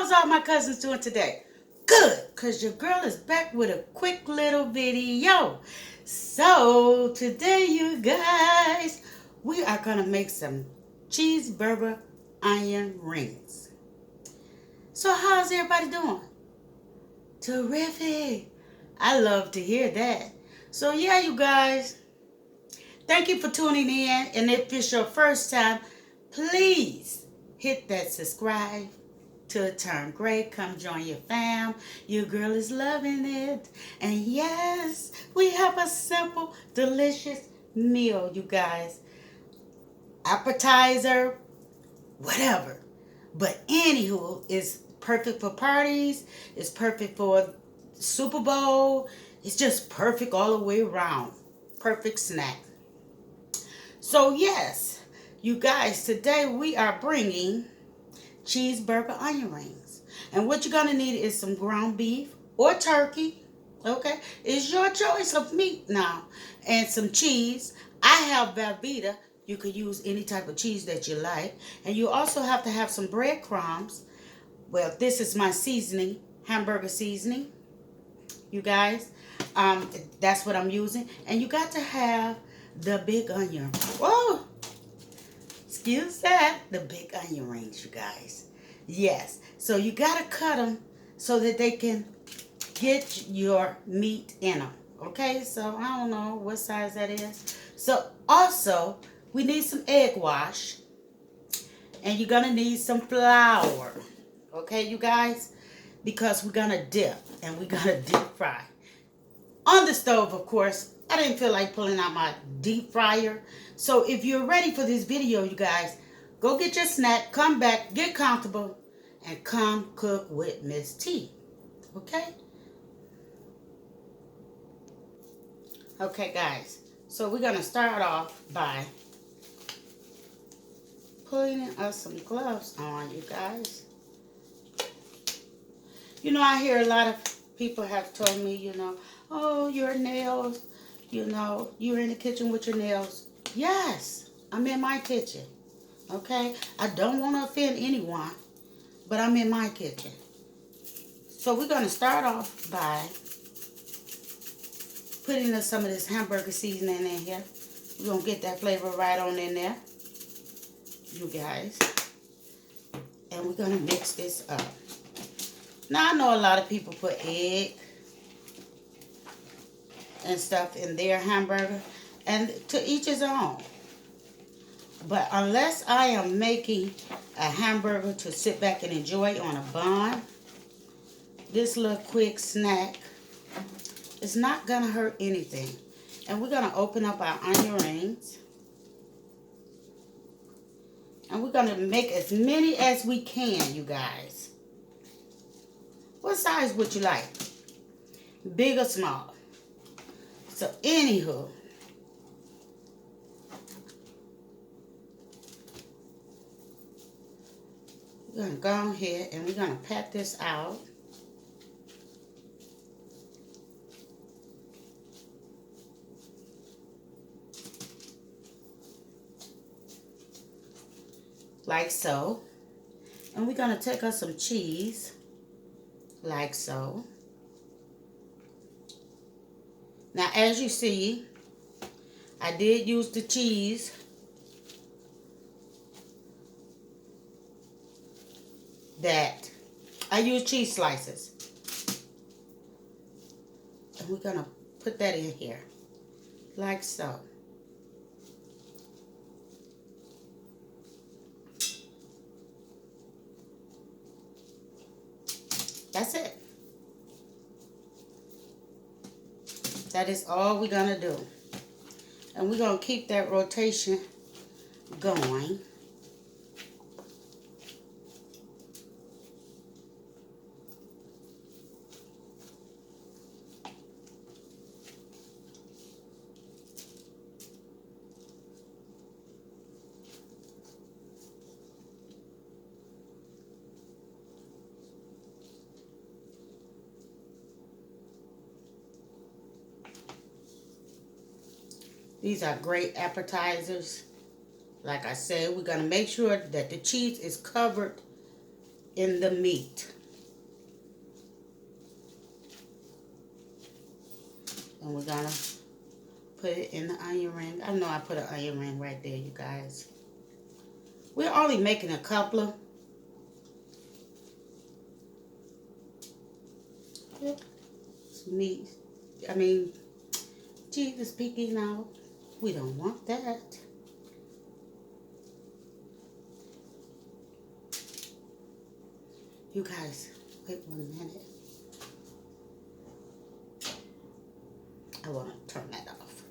How's all my cousins doing today? Good, because your girl is back with a quick little video. So, today, you guys, we are going to make some cheeseburger onion rings. So, how's everybody doing? Terrific. I love to hear that. So, yeah, you guys, thank you for tuning in. And if it's your first time, please hit that subscribe till it turn gray. Come join your fam. Your girl is loving it. And yes, we have a simple, delicious meal, you guys. Appetizer, whatever. But anywho, it's perfect for parties. It's perfect for Super Bowl. It's just perfect all the way around. Perfect snack. So yes, you guys, today we are bringing cheeseburger onion rings. And what you're going to need is some ground beef or turkey. Okay? It's your choice of meat now. And some cheese. I have Velveeta. You could use any type of cheese that you like. And you also have to have some breadcrumbs. Well, this is my seasoning, hamburger seasoning. You guys, that's what I'm using. And you got to have the big onion. Whoa! Excuse that. The big onion rings, you guys. Yes. So you got to cut them so that they can get your meat in them. Okay? So I don't know what size that is. So also, we need some egg wash. And you're going to need some flour. Okay, you guys? Because we're going to dip. And we're going to deep fry. On the stove, of course. I didn't feel like pulling out my deep fryer. So if you're ready for this video, you guys, go get your snack, come back, get comfortable, and come cook with Miss T. Okay? Okay, guys. So we're going to start off by putting us some gloves on, you guys. You know, I hear a lot of people have told me, you know, oh, your nails, you know, you're in the kitchen with your nails. Yes, I'm in my kitchen. Okay? I don't want to offend anyone, but I'm in my kitchen. So we're going to start off by putting some of this hamburger seasoning in here. We're going to get that flavor right on in there, you guys. And we're going to mix this up. Now, I know a lot of people put egg and stuff in their hamburger, and to each his own. But unless I am making a hamburger to sit back and enjoy on a bun, this little quick snack is not going to hurt anything. And we're going to open up our onion rings. And we're going to make as many as we can, you guys. What size would you like? Big or small? So, anywho, we're going to go ahead and we're going to pat this out. Like so. And we're going to take us some cheese. Like so. Now, as you see, I did use the cheese that I use cheese slices. And we're going to put that in here. Like so. That's it. That is all we're going to do. And we're going to keep that rotation going. These are great appetizers. Like I said, we're going to make sure that the cheese is covered in the meat. And we're gonna put it in the onion ring. I know I put an onion ring right there, you guys. We're only making a couple. Yep. Meat. I mean, Jesus peeking out. We don't want that. You guys, wait 1 minute. I want to turn that off.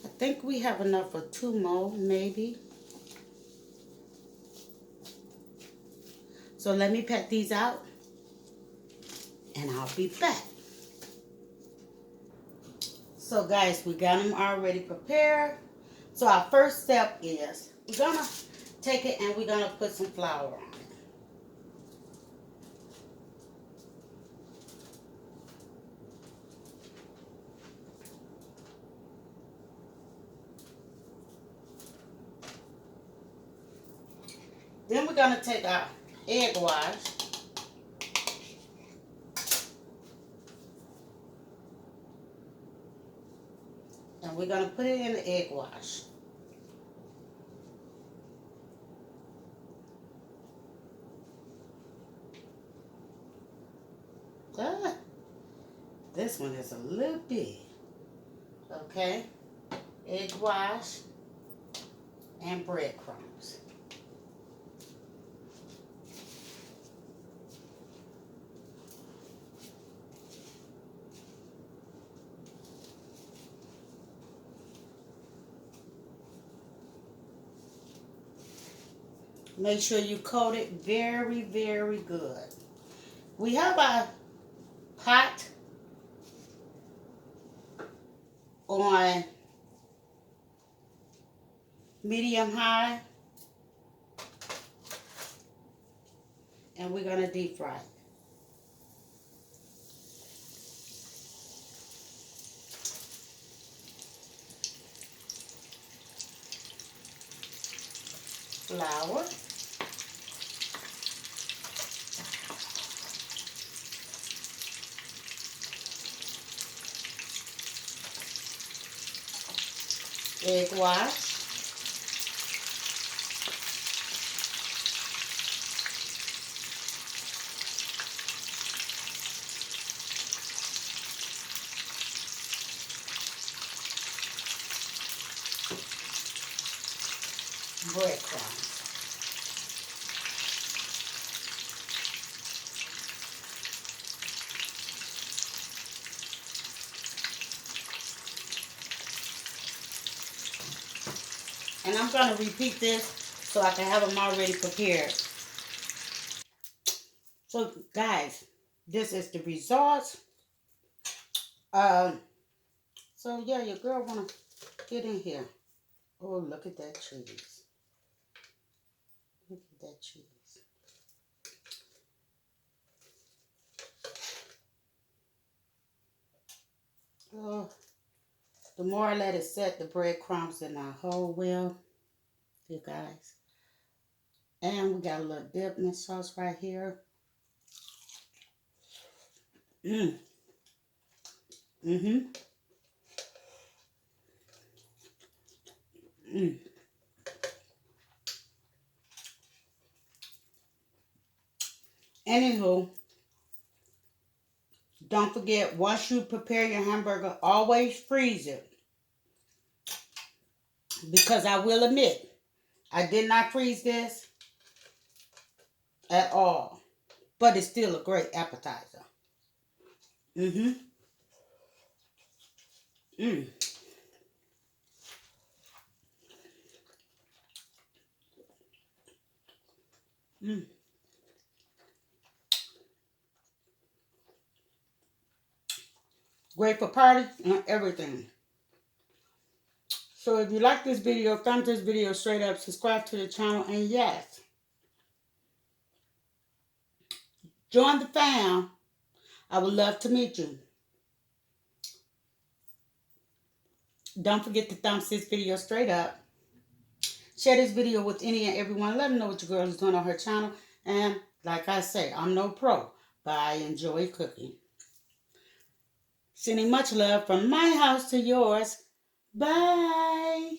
I think we have enough for 2 more, maybe. So let me pack these out, and I'll be back. So guys, we got them already prepared. So our first step is we're going to take it and we're going to put some flour on it. Then we're going to take our egg wash. And we're going to put it in the egg wash. Ah, this one is a little big. Okay. Egg wash and breadcrumbs. Make sure you coat it very, very good. We have our pot on medium high, and we're going to deep fry it. Flour. Egg wash. Breadcrumbs. And I'm going to repeat this so I can have them already prepared. So guys, this is the results. So yeah, your girl want to get in here. Oh, look at that cheese. Look at that cheese. Oh, the more I let it set, the breadcrumbs in our whole well, you guys. And we got a little dipping sauce right here. Mm. Mm-hmm. Mm. Anywho, don't forget, once you prepare your hamburger, always freeze it. Because I will admit, I did not freeze this at all. But it's still a great appetizer. Mm-hmm. Mm. Mm. Great for parties and everything. So if you like this video, thumbs this video straight up, subscribe to the channel, and yes, join the fam. I would love to meet you. Don't forget to thumbs this video straight up. Share this video with any and everyone. Let them know what your girl is doing on her channel. And like I say, I'm no pro, but I enjoy cooking. Sending much love from my house to yours. Bye.